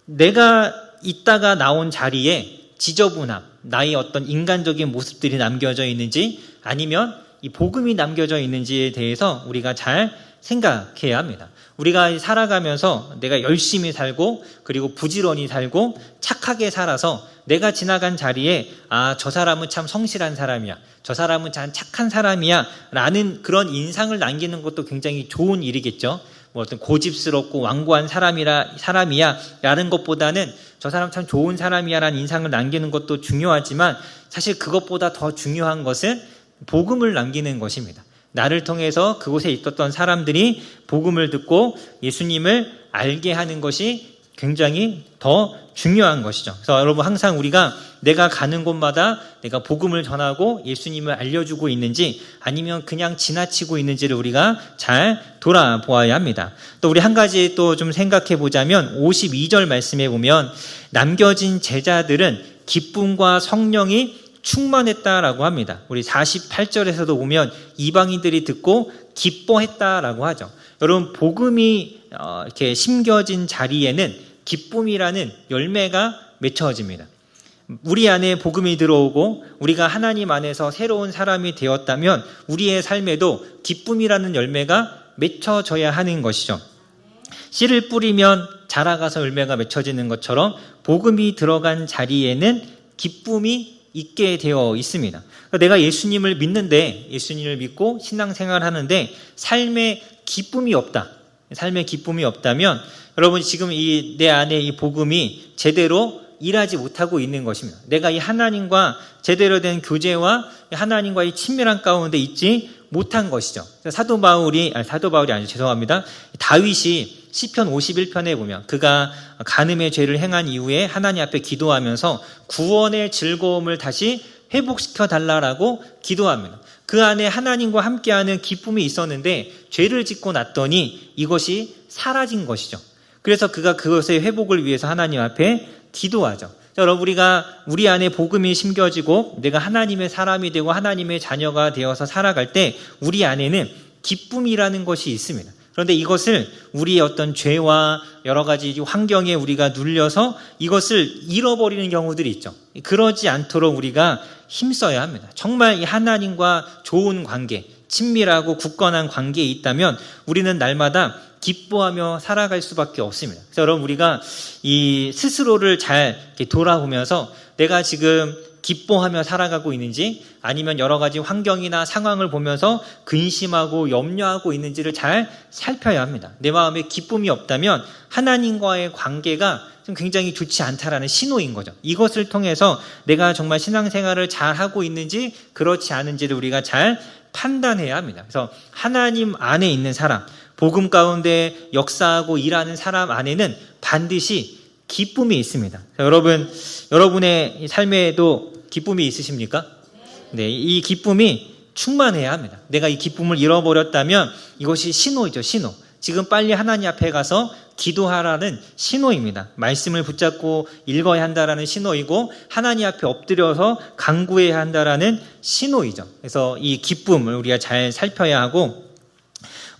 내가 있다가 나온 자리에 지저분함, 나의 어떤 인간적인 모습들이 남겨져 있는지 아니면 이 복음이 남겨져 있는지에 대해서 우리가 잘 생각해야 합니다. 우리가 살아가면서 내가 열심히 살고 그리고 부지런히 살고 착하게 살아서 내가 지나간 자리에 저 사람은 참 성실한 사람이야, 저 사람은 참 착한 사람이야 라는 그런 인상을 남기는 것도 굉장히 좋은 일이겠죠. 어떤 고집스럽고 완고한 사람이야 라는 것보다는 저 사람 참 좋은 사람이야 라는 인상을 남기는 것도 중요하지만 사실 그것보다 더 중요한 것은 복음을 남기는 것입니다. 나를 통해서 그곳에 있었던 사람들이 복음을 듣고 예수님을 알게 하는 것이 굉장히 더 중요한 것이죠. 그래서 여러분 항상 우리가 내가 가는 곳마다 내가 복음을 전하고 예수님을 알려주고 있는지 아니면 그냥 지나치고 있는지를 우리가 잘 돌아보아야 합니다. 또 우리 한 가지 또 좀 생각해 보자면 52절 말씀에 보면 남겨진 제자들은 기쁨과 성령이 충만했다라고 합니다. 우리 48절에서도 보면 이방인들이 듣고 기뻐했다라고 하죠. 여러분 복음이 이렇게 심겨진 자리에는 기쁨이라는 열매가 맺혀집니다. 우리 안에 복음이 들어오고 우리가 하나님 안에서 새로운 사람이 되었다면 우리의 삶에도 기쁨이라는 열매가 맺혀져야 하는 것이죠. 씨를 뿌리면 자라가서 열매가 맺혀지는 것처럼 복음이 들어간 자리에는 기쁨이 있게 되어 있습니다. 내가 예수님을 믿는데 예수님을 믿고 신앙생활을 하는데 삶에 기쁨이 없다. 삶에 기쁨이 없다면 여러분 지금 내 안에 이 복음이 제대로 일하지 못하고 있는 것입니다. 내가 이 하나님과 제대로 된 교제와 하나님과의 친밀한 가운데 있지 못한 것이죠. 다윗이 시편 51편에 보면 그가 간음의 죄를 행한 이후에 하나님 앞에 기도하면서 구원의 즐거움을 다시 회복시켜 달라라고 기도합니다. 그 안에 하나님과 함께하는 기쁨이 있었는데 죄를 짓고 났더니 이것이 사라진 것이죠. 그래서 그가 그것의 회복을 위해서 하나님 앞에 기도하죠. 여러분 우리 안에 복음이 심겨지고 내가 하나님의 사람이 되고 하나님의 자녀가 되어서 살아갈 때 우리 안에는 기쁨이라는 것이 있습니다. 그런데 이것을 우리의 어떤 죄와 여러 가지 환경에 우리가 눌려서 이것을 잃어버리는 경우들이 있죠. 그러지 않도록 우리가 힘써야 합니다. 정말 이 하나님과 좋은 관계, 친밀하고 굳건한 관계에 있다면 우리는 날마다 기뻐하며 살아갈 수밖에 없습니다. 그래서 여러분 우리가 이 스스로를 잘 이렇게 돌아보면서 내가 지금 기뻐하며 살아가고 있는지 아니면 여러 가지 환경이나 상황을 보면서 근심하고 염려하고 있는지를 잘 살펴야 합니다. 내 마음에 기쁨이 없다면 하나님과의 관계가 좀 굉장히 좋지 않다라는 신호인 거죠. 이것을 통해서 내가 정말 신앙생활을 잘 하고 있는지 그렇지 않은지를 우리가 잘 판단해야 합니다. 그래서 하나님 안에 있는 사람, 복음 가운데 역사하고 일하는 사람 안에는 반드시 기쁨이 있습니다. 여러분의 삶에도 기쁨이 있으십니까? 네, 이 기쁨이 충만해야 합니다. 내가 이 기쁨을 잃어버렸다면 이것이 신호이죠, 신호. 지금 빨리 하나님 앞에 가서 기도하라는 신호입니다. 말씀을 붙잡고 읽어야 한다라는 신호이고 하나님 앞에 엎드려서 간구해야 한다라는 신호이죠. 그래서 이 기쁨을 우리가 잘 살펴야 하고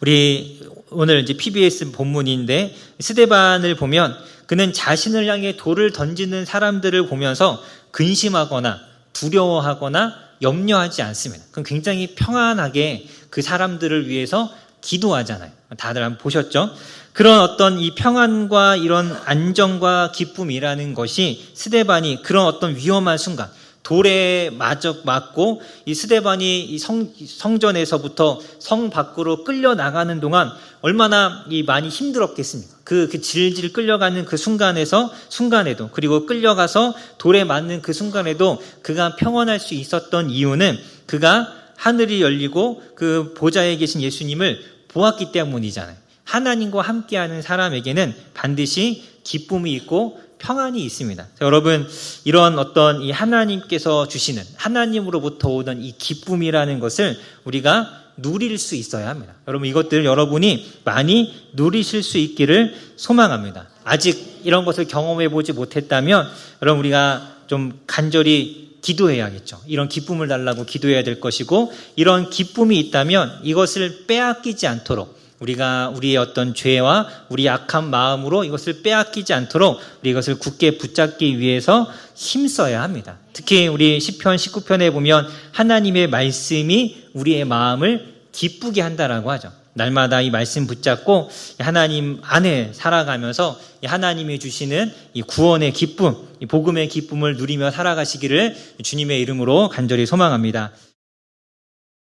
우리 오늘 이제 PBS 본문인데 스데반을 보면 그는 자신을 향해 돌을 던지는 사람들을 보면서 근심하거나 두려워하거나 염려하지 않습니다. 그럼 굉장히 평안하게 그 사람들을 위해서 기도하잖아요. 다들 한번 보셨죠? 그런 어떤 이 평안과 이런 안정과 기쁨이라는 것이 스데반이 그런 어떤 위험한 순간 돌에 맞고 이 스데반이 이 성전에서부터 성 밖으로 끌려 나가는 동안 얼마나 많이 힘들었겠습니까? 그 질질 끌려가는 그 순간에도 그리고 끌려가서 돌에 맞는 그 순간에도 그가 평안할 수 있었던 이유는 그가 하늘이 열리고 그 보좌에 계신 예수님을 보았기 때문이잖아요. 하나님과 함께하는 사람에게는 반드시 기쁨이 있고 평안이 있습니다. 여러분 이런 어떤 이 하나님께서 주시는 하나님으로부터 오는 이 기쁨이라는 것을 우리가 누릴 수 있어야 합니다. 여러분 이것들 여러분이 많이 누리실 수 있기를 소망합니다. 아직 이런 것을 경험해 보지 못했다면 여러분 우리가 좀 간절히 기도해야겠죠. 이런 기쁨을 달라고 기도해야 될 것이고 이런 기쁨이 있다면 이것을 빼앗기지 않도록 우리가 우리의 어떤 죄와 우리 악한 마음으로 이것을 빼앗기지 않도록 우리 이것을 굳게 붙잡기 위해서 힘써야 합니다. 특히 우리 시편 19편에 보면 하나님의 말씀이 우리의 마음을 기쁘게 한다라고 하죠. 날마다 이 말씀 붙잡고 하나님 안에 살아가면서 하나님이 주시는 이 구원의 기쁨, 이 복음의 기쁨을 누리며 살아가시기를 주님의 이름으로 간절히 소망합니다.